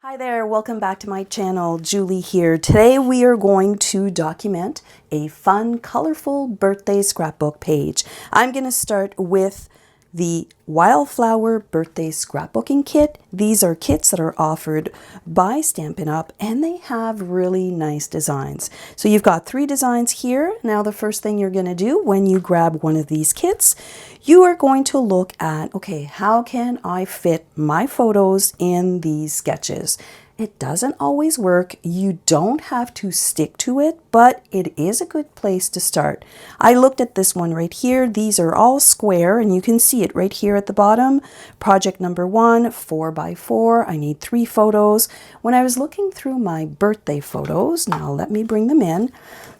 Hi there, welcome back to my channel. Julie here. Today we are going to document a fun, colorful birthday scrapbook page. I'm going to start with the Wildflower Birthday Scrapbooking Kit. These are kits that are offered by Stampin Up and they have really nice designs. So you've got 3 designs here. Now the first thing you're going to do when you grab one of these kits, you are going to look at, okay, how can I fit my photos in these sketches? It doesn't always work. You don't have to stick to it, but it is a good place to start. I looked at this one right here. These are all square and you can see it right here at the bottom. Project number 1, 4x4. I need 3 photos. When I was looking through my birthday photos, now let me bring them in.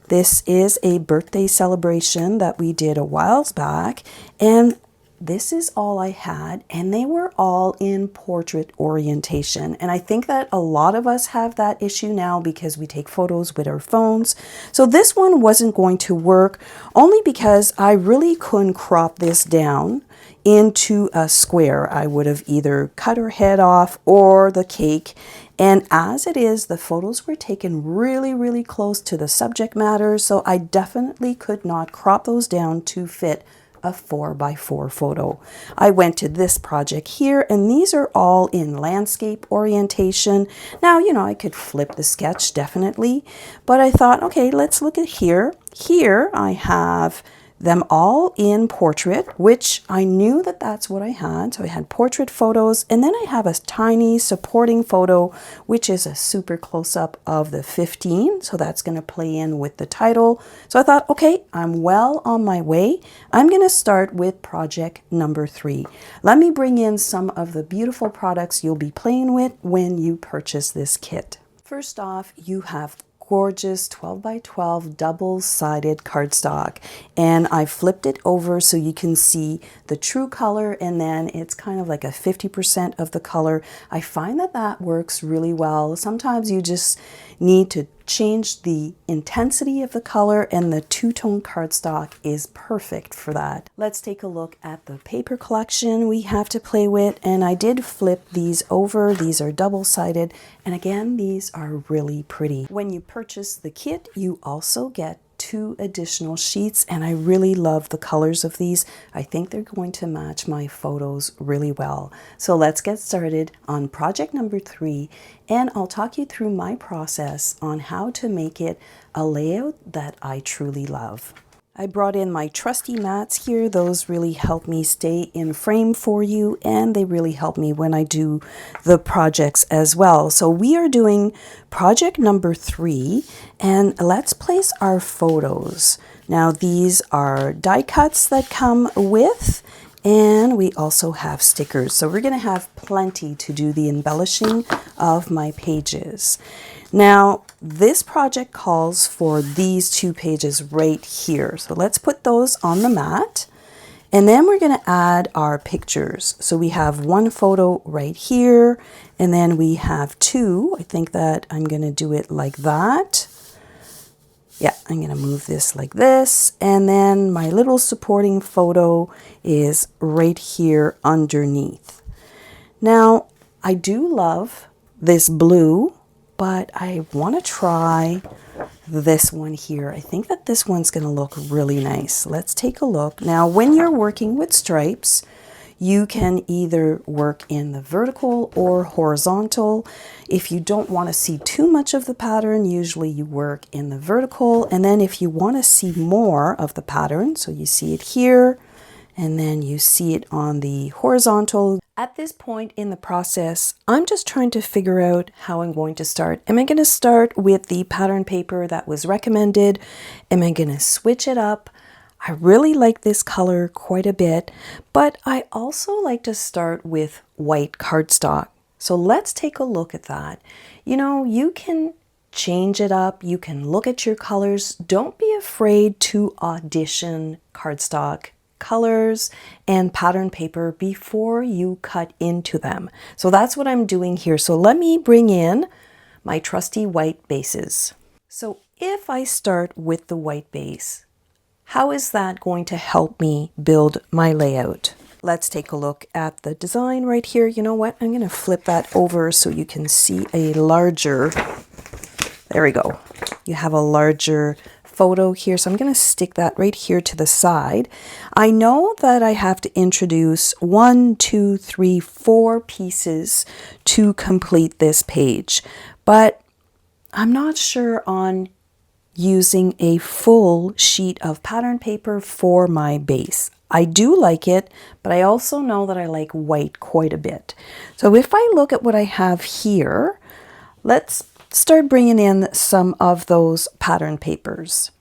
This is a birthday celebration that we did a while back, and this is all I had, and they were all in portrait orientation. And I think that a lot of us have that issue now because we take photos with our phones. So this one wasn't going to work only because I really couldn't crop this down into a square. I would have either cut her head off or the cake. And as it is, the photos were taken really close to the subject matter. So I definitely could not crop those down to fit a 4x4 photo. I went to this project here, and these are all in landscape orientation. Now, you know, I could flip the sketch definitely, but I thought, okay, let's look at here. Here I have them all in portrait, which I knew that that's what I had. So I had portrait photos, and then I have a tiny supporting photo, which is a super close-up of the 15. So that's going to play in with the title. So I thought, okay, I'm well on my way. I'm going to start with project number 3. Let me bring in some of the beautiful products you'll be playing with when you purchase this kit. First off, you have gorgeous 12x12 double-sided cardstock, and I flipped it over so you can see the true color, and then it's kind of like a 50% of the color. I find that that works really well. Sometimes you just need to change the intensity of the color, and the two-tone cardstock is perfect for that. Let's take a look at the paper collection we have to play with, and I did flip these over. These are double-sided, and again, these are really pretty. When you purchase the kit, you also get 2 additional sheets, and I really love the colors of these. I think they're going to match my photos really well. So let's get started on project number 3, and I'll talk you through my process on how to make it a layout that I truly love. I brought in my trusty mats here. Those really help me stay in frame for you, and they really help me when I do the projects as well. So we are doing project number 3, and let's place our photos. Now these are die cuts that come with, and we also have stickers. So we're going to have plenty to do the embellishing of my pages. Now, this project calls for these 2 pages right here. So let's put those on the mat. And then we're going to add our pictures. So we have 1 photo right here, and then we have 2. I think that I'm going to do it like that. Yeah, I'm going to move this like this. And then my little supporting photo is right here underneath. Now, I do love this blue, but I want to try this one here. I think that this one's going to look really nice. Let's take a look. Now, when you're working with stripes, you can either work in the vertical or horizontal. If you don't want to see too much of the pattern, usually you work in the vertical. And then if you want to see more of the pattern, so you see it here, and then you see it on the horizontal. At this point in the process, I'm just trying to figure out how I'm going to start. Am I going to start with the pattern paper that was recommended? Am I going to switch it up? I really like this color quite a bit, but I also like to start with white cardstock. So let's take a look at that. You know, you can change it up. You can look at your colors. Don't be afraid to audition cardstock colors and pattern paper before you cut into them. So that's what I'm doing here. So let me bring in my trusty white bases. So if I start with the white base, how is that going to help me build my layout? let's take a look at the design right here. You know what? I'm going to flip that over so you can see a larger, there we go. You have a larger photo here. So I'm going to stick that right here to the side. I know that I have to introduce 1, 2, 3, 4 pieces to complete this page, but I'm not sure on using a full sheet of pattern paper for my base. I do like it, but I also know that I like white quite a bit. So if I look at what I have here, let's start bringing in some of those pattern papers.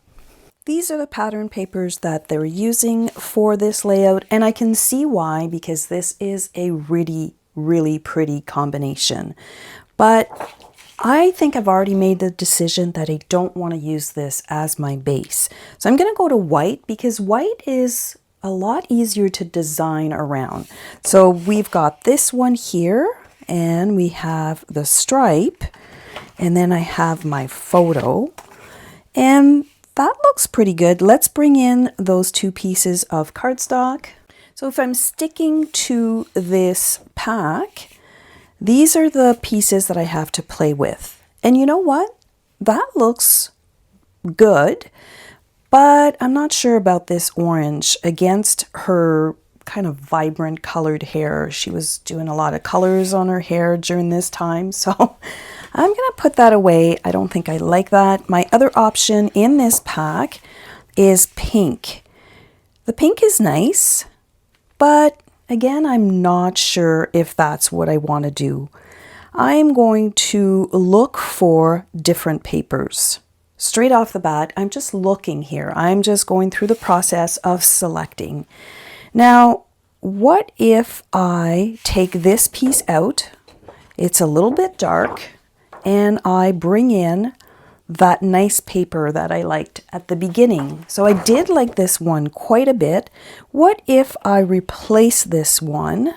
These are the pattern papers that they're using for this layout, and I can see why, because this is a really, really pretty combination. But I think I've already made the decision that I don't want to use this as my base. So I'm going to go to white because white is a lot easier to design around. So we've got this one here, and we have the stripe. And then I have my photo, and that looks pretty good. Let's bring in those 2 pieces of cardstock. So if I'm sticking to this pack, these are the pieces that I have to play with. And you know what? That looks good, but I'm not sure about this orange against her kind of vibrant colored hair. She was doing a lot of colors on her hair during this time, so I'm going to put that away. I don't think I like that. My other option in this pack is pink. The pink is nice, but again, I'm not sure if that's what I want to do. I'm going to look for different papers. Straight off the bat, I'm just looking here. I'm just going through the process of selecting. Now, what if I take this piece out? It's a little bit dark, and I bring in that nice paper that I liked at the beginning. So I did like this one quite a bit. What if I replace this one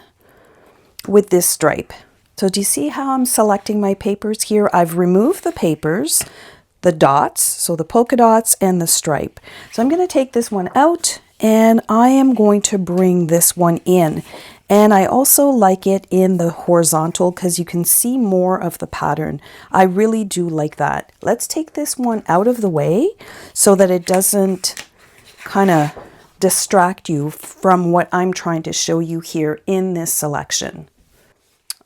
with this stripe? So do you see how I'm selecting my papers here? I've removed the papers, the dots, so the polka dots and the stripe. So I'm going to take this one out, and I am going to bring this one in. And I also like it in the horizontal because you can see more of the pattern. I really do like that. Let's take this one out of the way so that it doesn't kind of distract you from what I'm trying to show you here in this selection.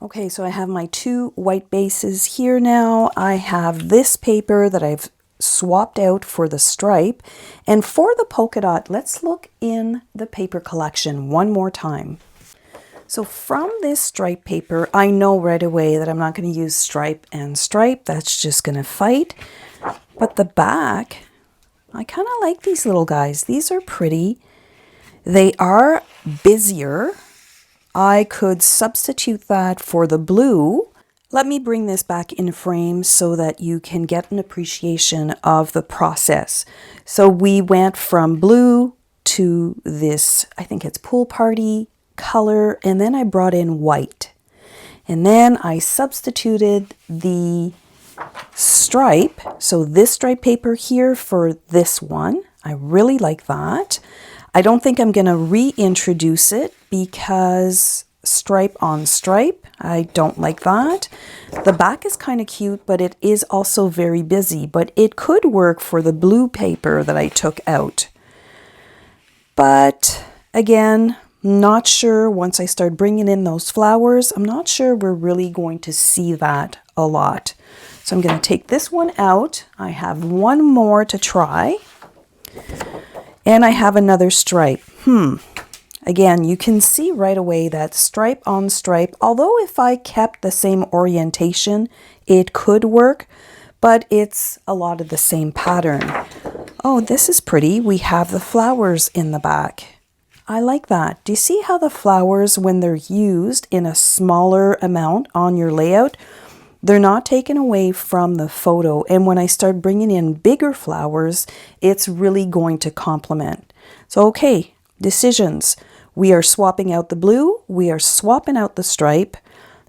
Okay, so I have my 2 white bases here now. I have this paper that I've swapped out for the stripe. And for the polka dot, let's look in the paper collection one more time. So from this stripe paper, I know right away that I'm not going to use stripe and stripe. That's just going to fight. But the back, I kind of like these little guys. These are pretty. They are busier. I could substitute that for the blue. Let me bring this back in frame so that you can get an appreciation of the process. So we went from blue to this, I think it's pool party color, and then I brought in white. And then I substituted the stripe, so this stripe paper here for this one. I really like that. I don't think I'm going to reintroduce it because stripe on stripe, I don't like that. The back is kind of cute, but it is also very busy, but it could work for the blue paper that I took out. But again, not sure once I start bringing in those flowers, I'm not sure we're really going to see that a lot. So I'm going to take this one out. I have one more to try. And I have another stripe. Again, you can see right away that stripe on stripe, although if I kept the same orientation, it could work, but it's a lot of the same pattern. Oh, this is pretty. We have the flowers in the back. I like that. Do you see how the flowers, when they're used in a smaller amount on your layout, they're not taken away from the photo. And when I start bringing in bigger flowers, it's really going to complement. So, okay, decisions. We are swapping out the blue. We are swapping out the stripe.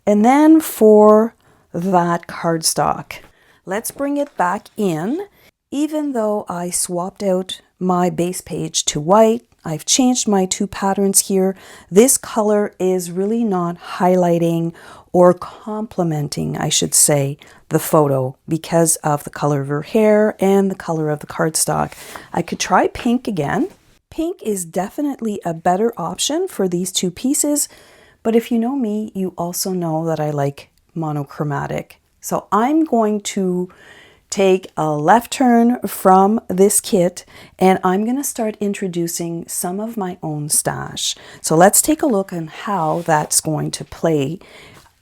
And then for that cardstock, let's bring it back in. Even though I swapped out my base page to white, I've changed my two patterns here. This color is really not highlighting or complementing, I should say, the photo because of the color of her hair and the color of the cardstock. I could try pink again. Pink is definitely a better option for these two pieces, but if you know me, you also know that I like monochromatic. So I'm going to take a left turn from this kit and I'm going to start introducing some of my own stash. So let's take a look on how that's going to play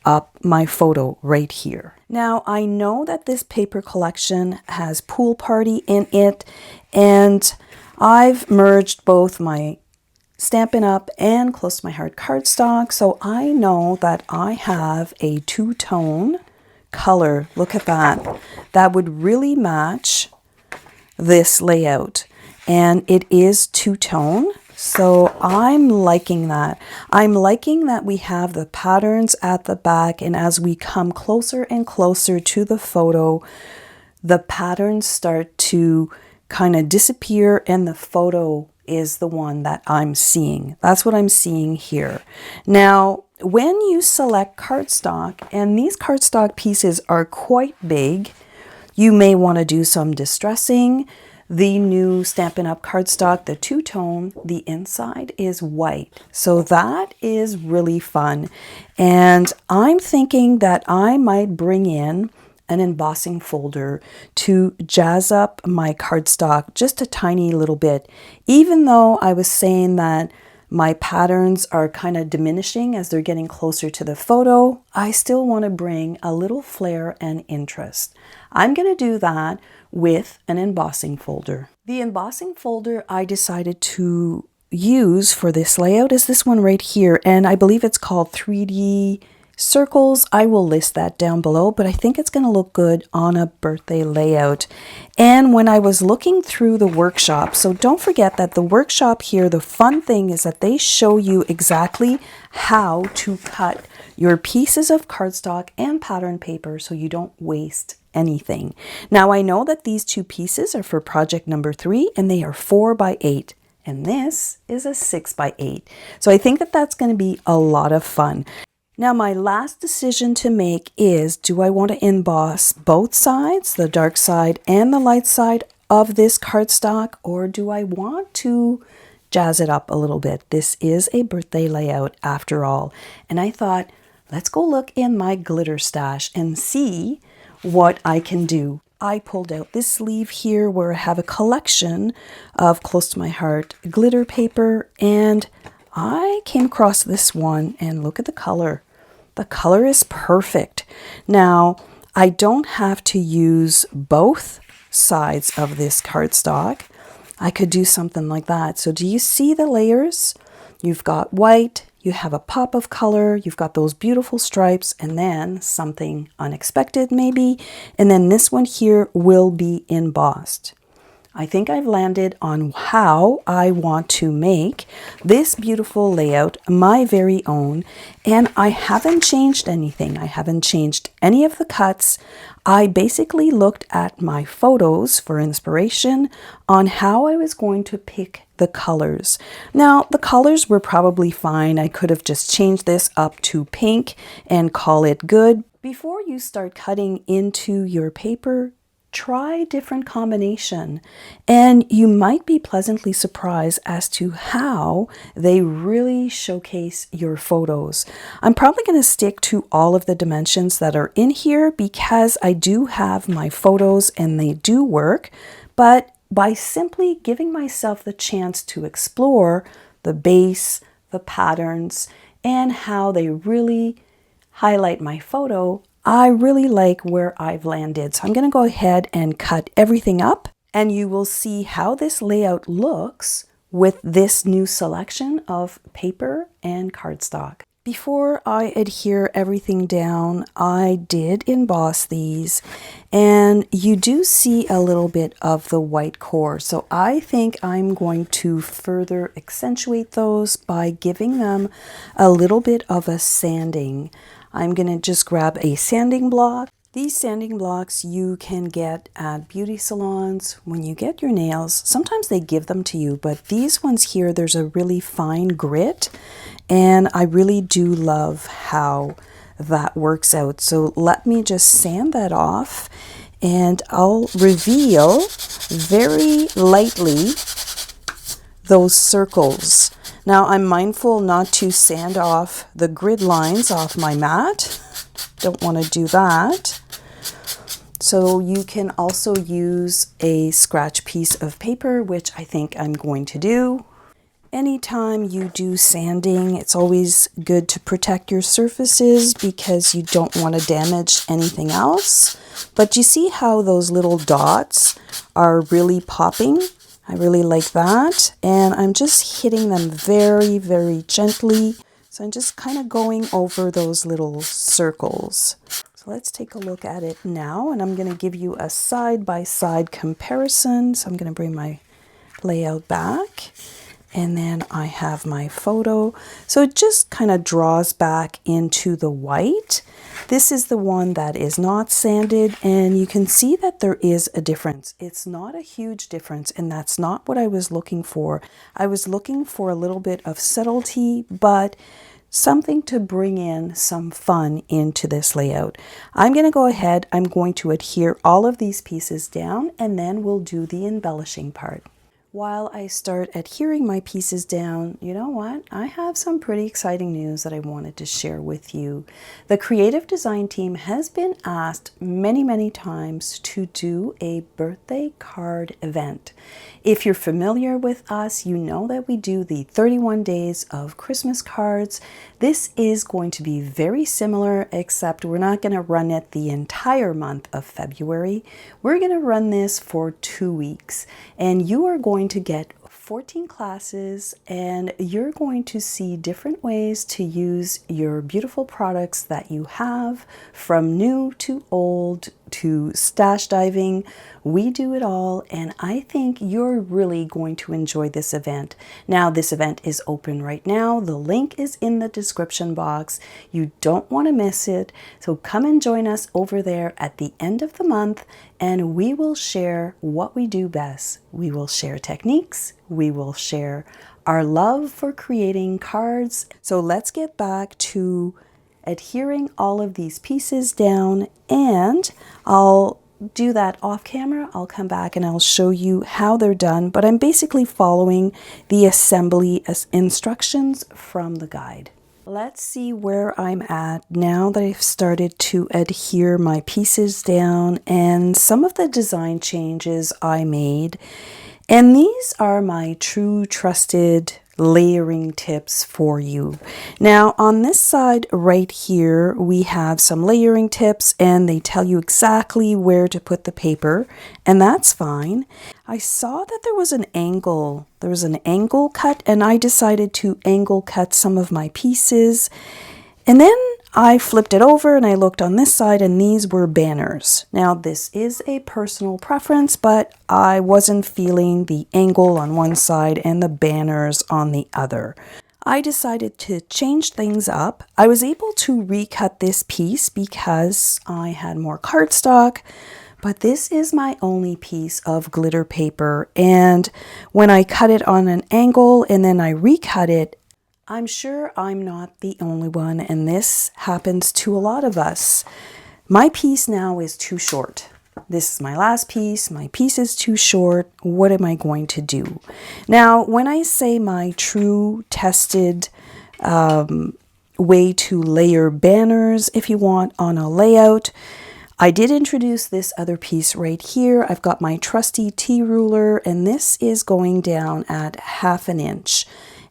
up my photo right here. Now I know that this paper collection has Pool Party in it, and I've merged both my Stampin' Up and Close to My Heart cardstock, so I know that I have a two-tone color. Look at that. That would really match this layout, and it is two-tone. So I'm liking that. I'm liking that we have the patterns at the back, and as we come closer and closer to the photo, the patterns start to kind of disappear and the photo is the one that I'm seeing. That's what I'm seeing here. Now, when you select cardstock, and these cardstock pieces are quite big, you may want to do some distressing. The new Stampin' Up cardstock, the two-tone, the inside is white. So that is really fun. And I'm thinking that I might bring in an embossing folder to jazz up my cardstock just a tiny little bit. Even though I was saying that my patterns are kind of diminishing as they're getting closer to the photo, I still want to bring a little flair and interest. I'm going to do that with an embossing folder. The embossing folder I decided to use for this layout is this one right here, and I believe it's called 3D Circles. I will list that down below, but I think it's going to look good on a birthday layout. And when I was looking through the workshop, so don't forget that the workshop here, the fun thing is that they show you exactly how to cut your pieces of cardstock and pattern paper so you don't waste anything. Now I know that these two pieces are for project number 3 and they are 4 by 8. And this is a 6 by 8. So I think that that's going to be a lot of fun. Now my last decision to make is, do I want to emboss both sides, the dark side and the light side of this cardstock, or do I want to jazz it up a little bit? This is a birthday layout after all. And I thought, let's go look in my glitter stash and see what I can do. I pulled out this sleeve here where I have a collection of Close to My Heart glitter paper, and I came across this one and look at the color. The color is perfect. Now, I don't have to use both sides of this cardstock. I could do something like that. So do you see the layers? You've got white, you have a pop of color, you've got those beautiful stripes, and then something unexpected maybe. And then this one here will be embossed. I think I've landed on how I want to make this beautiful layout my very own, and I haven't changed anything. I haven't changed any of the cuts. I basically looked at my photos for inspiration on how I was going to pick the colors. Now, the colors were probably fine. I could have just changed this up to pink and call it good. Before you start cutting into your paper, try different combination and you might be pleasantly surprised as to how they really showcase your photos. I'm probably going to stick to all of the dimensions that are in here because I do have my photos and they do work, but by simply giving myself the chance to explore the base, the patterns, and how they really highlight my photo, I really like where I've landed. So I'm going to go ahead and cut everything up, and you will see how this layout looks with this new selection of paper and cardstock. Before I adhere everything down, I did emboss these, and you do see a little bit of the white core. So I think I'm going to further accentuate those by giving them a little bit of a sanding. I'm going to just grab a sanding block These sanding blocks you can get at beauty salons when you get your nails. Sometimes they give them to you, but these ones here, there's a really fine grit, and I really do love how that works out. So let me just sand that off, and I'll reveal very lightly those circles. Now I'm mindful not to sand off the grid lines off my mat. Don't want to do that. So you can also use a scratch piece of paper, which I think I'm going to do. Anytime you do sanding, it's always good to protect your surfaces because you don't want to damage anything else. But you see how those little dots are really popping? I really like that. And I'm just hitting them very, very gently. So I'm just kind of going over those little circles. So let's take a look at it now, and I'm going to give you a side-by-side comparison. So I'm going to bring my layout back, and then I have my photo. So it just kind of draws back into the white. This is the one that is not sanded, and you can see that there is a difference. It's not a huge difference, and that's not what I was looking for. I was looking for a little bit of subtlety, but something to bring in some fun into this layout. I'm going to go ahead, I'm going to adhere all of these pieces down, and then we'll do the embellishing part. While I start adhering my pieces down, you know what? I have some pretty exciting news that I wanted to share with you. The creative design team has been asked many, many times to do a birthday card event. If you're familiar with us, you know that we do the 31 days of Christmas cards. This is going to be very similar, except we're not going to run it the entire month of February. We're going to run this for 2 weeks, and you are going to get 14 classes, and you're going to see different ways to use your beautiful products that you have, from new to old to stash diving. We do it all, and I think you're really going to enjoy this event. Now, this event is open right now. The link is in the description box. You don't want to miss it, so come and join us over there at the end of the month, and we will share what we do best. We will share techniques. We will share our love for creating cards. So let's get back to adhering all of these pieces down, and I'll do that off camera. I'll come back and I'll show you how they're done, but I'm basically following the assembly instructions from the guide. Let's see where I'm at now that I've started to adhere my pieces down and some of the design changes I made. And these are my true trusted layering tips for you. Now on this side right here, we have some layering tips, and they tell you exactly where to put the paper, and that's fine. I saw that there was an angle. There was an angle cut, and I decided to angle cut some of my pieces. And then I flipped it over and I looked on this side, and these were banners. Now this is a personal preference, but I wasn't feeling the angle on one side and the banners on the other. I decided to change things up. I was able to recut this piece because I had more cardstock, but this is my only piece of glitter paper, and when I cut it on an angle and then I recut it, I'm sure I'm not the only one, and this happens to a lot of us. My piece now is too short. This is my last piece. My piece is too short. What am I going to do? Now, when I say my true tested way to layer banners, if you want, on a layout, I did introduce this other piece right here. I've got my trusty T-ruler, and this is going down at 1/2 inch.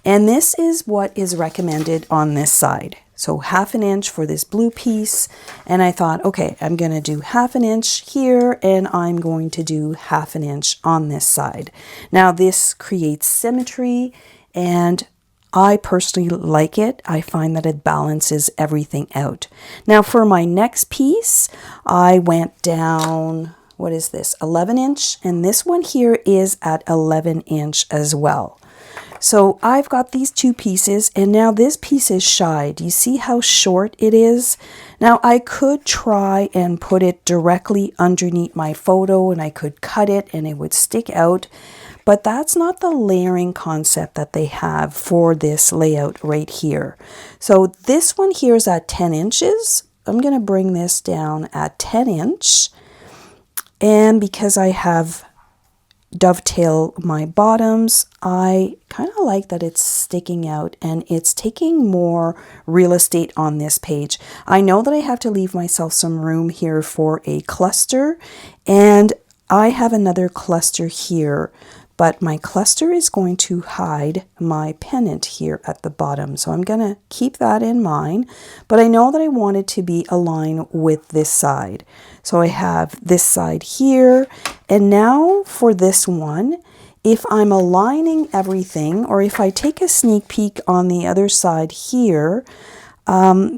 And this is what is recommended on this side. So 1/2 inch for this blue piece. And I thought, okay, I'm going to do 1/2 inch here, and I'm going to do 1/2 inch on this side. Now this creates symmetry, and I personally like it. I find that it balances everything out. Now for my next piece, I went down, what is this, 11 inch? And this one here is at 11 inch as well. So I've got these two pieces, and now this piece is shy. Do you see how short it is? Now I could try and put it directly underneath my photo and I could cut it and it would stick out, but that's not the layering concept that they have for this layout right here. So this one here is at 10 inches. I'm going to bring this down at 10 inch, and because I have dovetail my bottoms, I kind of like that it's sticking out and it's taking more real estate on this page. I know that I have to leave myself some room here for a cluster, and I have another cluster here, but my cluster is going to hide my pennant here at the bottom. So I'm going to keep that in mind, but I know that I want it to be aligned with this side. So I have this side here, and now for this one, if I'm aligning everything, or if I take a sneak peek on the other side here,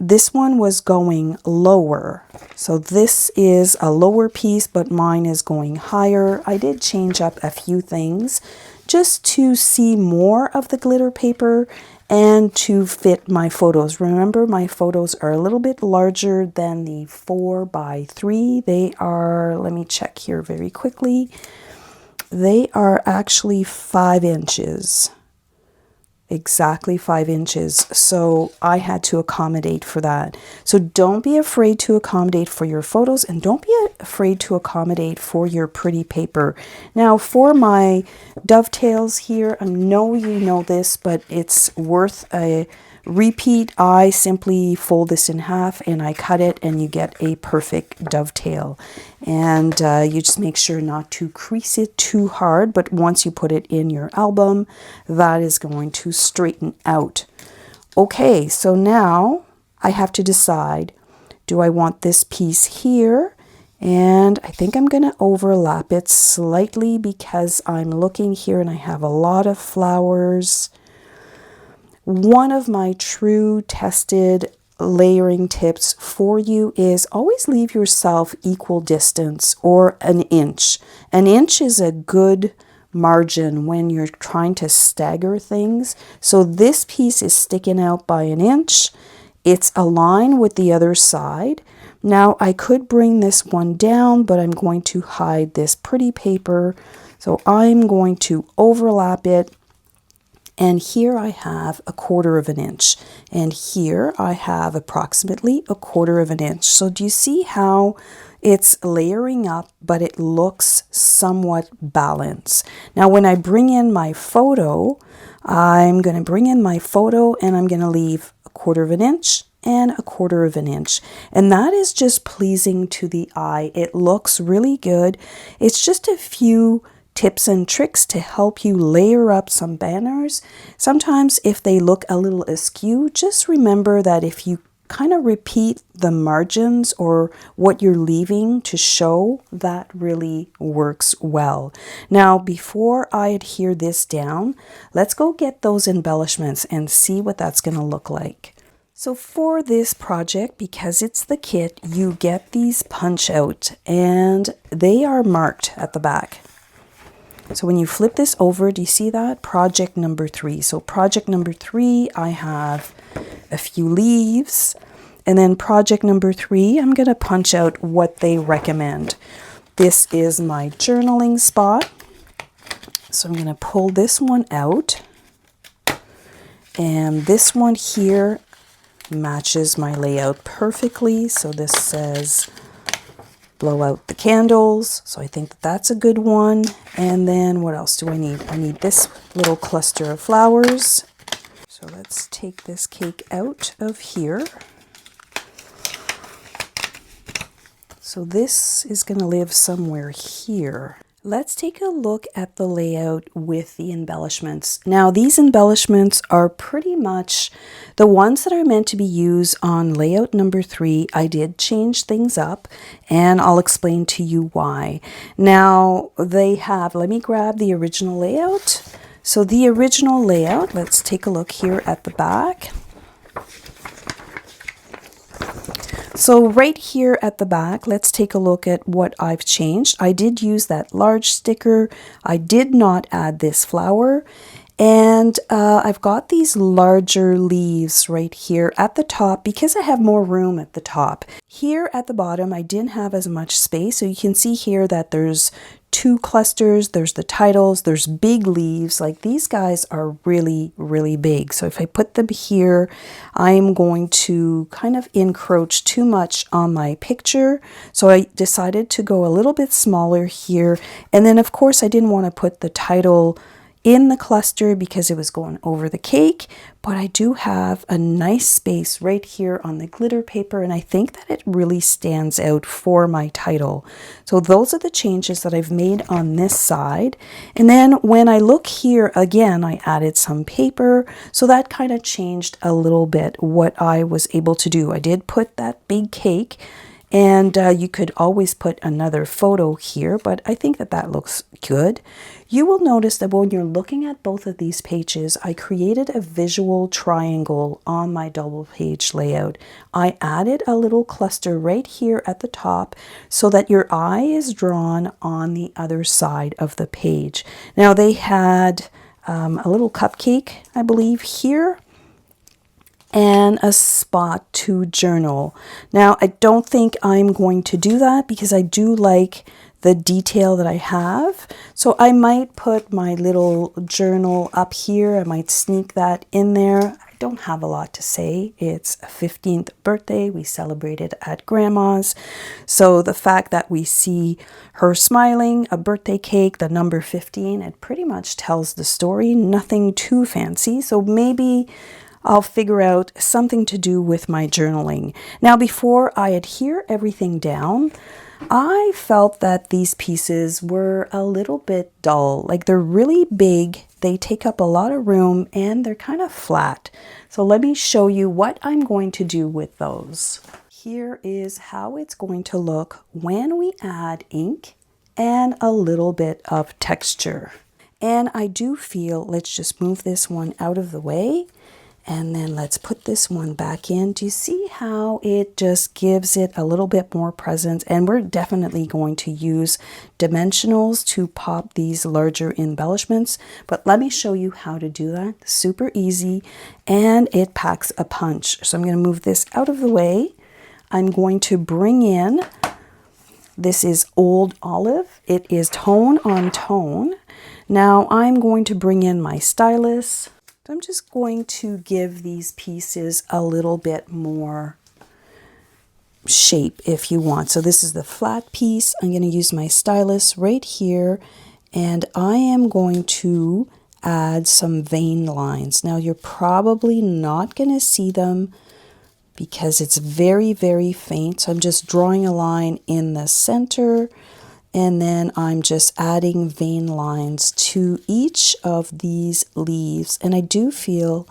this one was going lower. So this is a lower piece, but mine is going higher. I did change up a few things just to see more of the glitter paper and to fit my photos. Remember, my photos are a little bit larger than the 4x3. They are, let me check here very quickly. They are actually 5 inches. Exactly 5 inches. So I had to accommodate for that. So don't be afraid to accommodate for your photos, and don't be afraid to accommodate for your pretty paper. Now for my dovetails here, I know you know this, but it's worth a repeat. I simply fold this in half and I cut it, and you get a perfect dovetail. And you just make sure not to crease it too hard, but once you put it in your album, that is going to straighten out. Okay, so now I have to decide, do I want this piece here? And I think I'm going to overlap it slightly because I'm looking here and I have a lot of flowers. One of my true tested layering tips for you is always leave yourself equal distance, or an inch. An inch is a good margin when you're trying to stagger things. So this piece is sticking out by an inch. It's aligned with the other side. Now I could bring this one down, but I'm going to hide this pretty paper. So I'm going to overlap it. And here I have 1/4 of an inch, and here I have approximately 1/4 of an inch. So do you see how it's layering up, but it looks somewhat balanced? Now when I bring in my photo, I'm going to bring in my photo and I'm going to leave 1/4 of an inch and 1/4 of an inch. And that is just pleasing to the eye. It looks really good. It's just a few tips and tricks to help you layer up some banners. Sometimes if they look a little askew, just remember that if you kind of repeat the margins or what you're leaving to show, that really works well. Now, before I adhere this down, let's go get those embellishments and see what that's going to look like. So for this project, because it's the kit, you get these punch out and they are marked at the back. So when you flip this over, do you see that? Project number 3. So project number 3, I have a few leaves. And then project number 3, I'm going to punch out what they recommend. This is my journaling spot. So I'm going to pull this one out. And this one here matches my layout perfectly. So this says blow out the candles. So I think that that's a good one. And then what else do I need? I need this little cluster of flowers. So let's take this cake out of here. So this is going to live somewhere here. Let's take a look at the layout with the embellishments. Now these embellishments are pretty much the ones that are meant to be used on layout number 3. I did change things up and I'll explain to you why. Now they have, let me grab the original layout. So the original layout, let's take a look here at the back. So right here at the back, let's take a look at what I've changed. I did use that large sticker. I did not add this flower. And I've got these larger leaves right here at the top because I have more room at the top. Here at the bottom, I didn't have as much space. So you can see here that there's two clusters, there's the titles, there's big leaves. Like these guys are really, really big. So if I put them here, I'm going to kind of encroach too much on my picture. So I decided to go a little bit smaller here. And then of course I didn't want to put the title in the cluster because it was going over the cake, but I do have a nice space right here on the glitter paper, and I think that it really stands out for my title. So those are the changes that I've made on this side. And then when I look here again, I added some paper, so that kind of changed a little bit what I was able to do. I did put that big cake, and you could always put another photo here, but I think that that looks good. You will notice that when you're looking at both of these pages, I created a visual triangle on my double page layout. I added a little cluster right here at the top so that your eye is drawn on the other side of the page. Now they had a little cupcake, I believe, here, and a spot to journal. Now, I don't think I'm going to do that because I do like the detail that I have. So I might put my little journal up here. I might sneak that in there. I don't have a lot to say. It's a 15th birthday. We celebrated at Grandma's. So the fact that we see her smiling, a birthday cake, the number 15, it pretty much tells the story. Nothing too fancy. So maybe I'll figure out something to do with my journaling. Now, before I adhere everything down, I felt that these pieces were a little bit dull. Like they're really big, they take up a lot of room, and they're kind of flat. So let me show you what I'm going to do with those. Here is how it's going to look when we add ink and a little bit of texture. And I do feel, let's just move this one out of the way. And then let's put this one back in. Do you see how it just gives it a little bit more presence? And we're definitely going to use dimensionals to pop these larger embellishments. But let me show you how to do that. Super easy, and it packs a punch. So I'm going to move this out of the way. I'm going to bring in, this is Old Olive. It is tone on tone. Now I'm going to bring in my Stylus. I'm just going to give these pieces a little bit more shape if you want. So this is the flat piece. I'm going to use my Stylus right here, and I am going to add some vein lines. Now you're probably not going to see them because it's very, very faint. So I'm just drawing a line in the center, and then I'm just adding vein lines to each of these leaves. And I do feel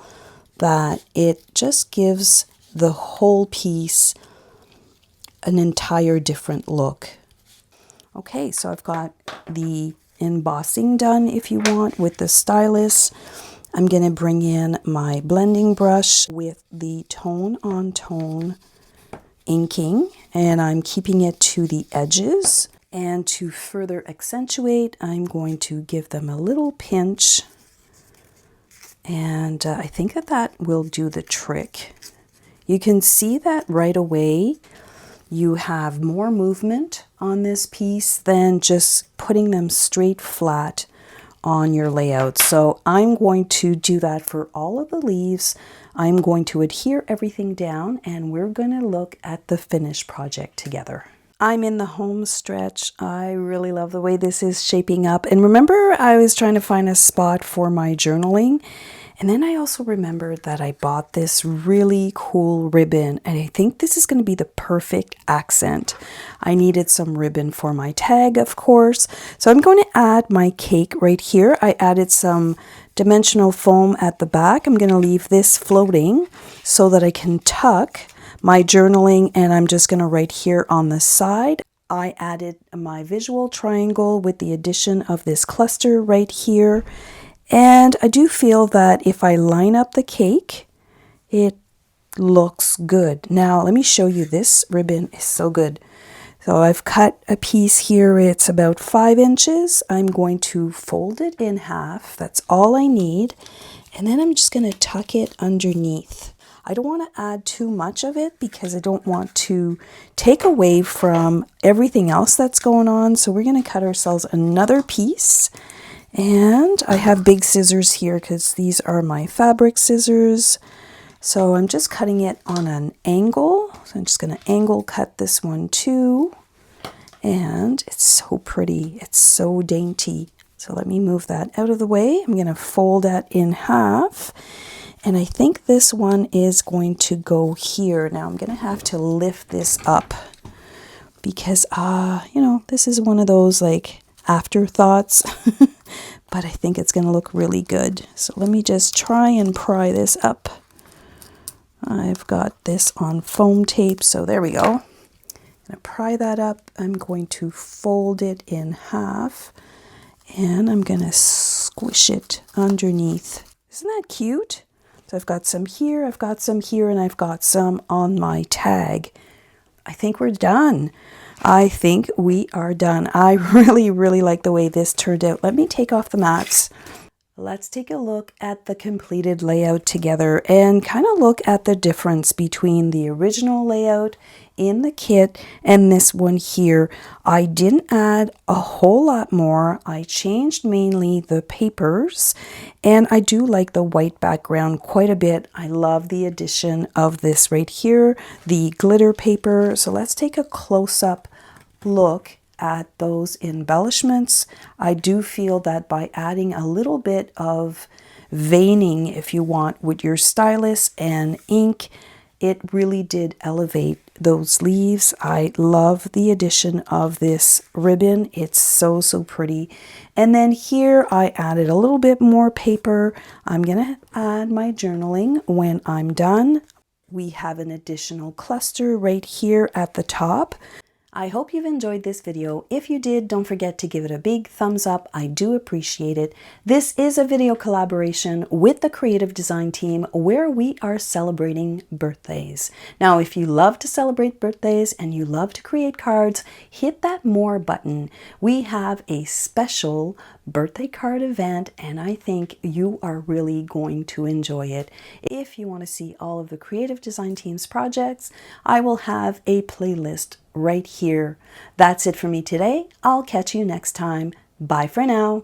that it just gives the whole piece an entire different look. Okay, so I've got the embossing done if you want with the Stylus. I'm going to bring in my blending brush with the tone on tone inking, and I'm keeping it to the edges. And to further accentuate, I'm going to give them a little pinch. And I think that that will do the trick. You can see that right away you have more movement on this piece than just putting them straight flat on your layout. So I'm going to do that for all of the leaves. I'm going to adhere everything down, and we're going to look at the finished project together. I'm in the home stretch. I really love the way this is shaping up. And remember, I was trying to find a spot for my journaling. And then I also remembered that I bought this really cool ribbon, and I think this is going to be the perfect accent. I needed some ribbon for my tag, of course. So I'm going to add my cake right here. I added some dimensional foam at the back. I'm going to leave this floating so that I can tuck my journaling, and I'm just going to write here on the side. I added my visual triangle with the addition of this cluster right here. And I do feel that if I line up the cake, it looks good. Now, let me show you. This ribbon is so good. So I've cut a piece here, it's about 5 inches. I'm going to fold it in half, that's all I need. And then I'm just going to tuck it underneath. I don't want to add too much of it because I don't want to take away from everything else that's going on. So we're going to cut ourselves another piece. And I have big scissors here because these are my fabric scissors. So I'm just cutting it on an angle. So I'm just going to angle cut this one too. And it's so pretty. It's so dainty. So let me move that out of the way. I'm going to fold that in half. And I think this one is going to go here. Now I'm going to have to lift this up because, you know, this is one of those like afterthoughts, but I think it's going to look really good. So let me just try and pry this up. I've got this on foam tape, so there we go. I'm going to pry that up. I'm going to fold it in half and I'm going to squish it underneath. Isn't that cute? So I've got some here, I've got some here, and I've got some on my tag. I think we're done. I think we are done. I really, really like the way this turned out. Let me take off the mats. Let's take a look at the completed layout together and kind of look at the difference between the original layout in the kit and this one here. I didn't add a whole lot more. I changed mainly the papers, and I do like the white background quite a bit. I love the addition of this right here, the glitter paper. So let's take a close-up look at those embellishments. I do feel that by adding a little bit of veining, if you want, with your stylus and ink, it really did elevate those leaves. I love the addition of this ribbon. It's so, so pretty. And then here I added a little bit more paper. I'm gonna add my journaling when I'm done. We have an additional cluster right here at the top. I hope you've enjoyed this video. If you did, don't forget to give it a big thumbs up. I do appreciate it. This is a video collaboration with the creative design team where we are celebrating birthdays. Now, if you love to celebrate birthdays and you love to create cards, hit that more button. We have a special birthday card event and I think you are really going to enjoy it. If you want to see all of the creative design team's projects, I will have a playlist right here. That's it for me today. I'll catch you next time. Bye for now.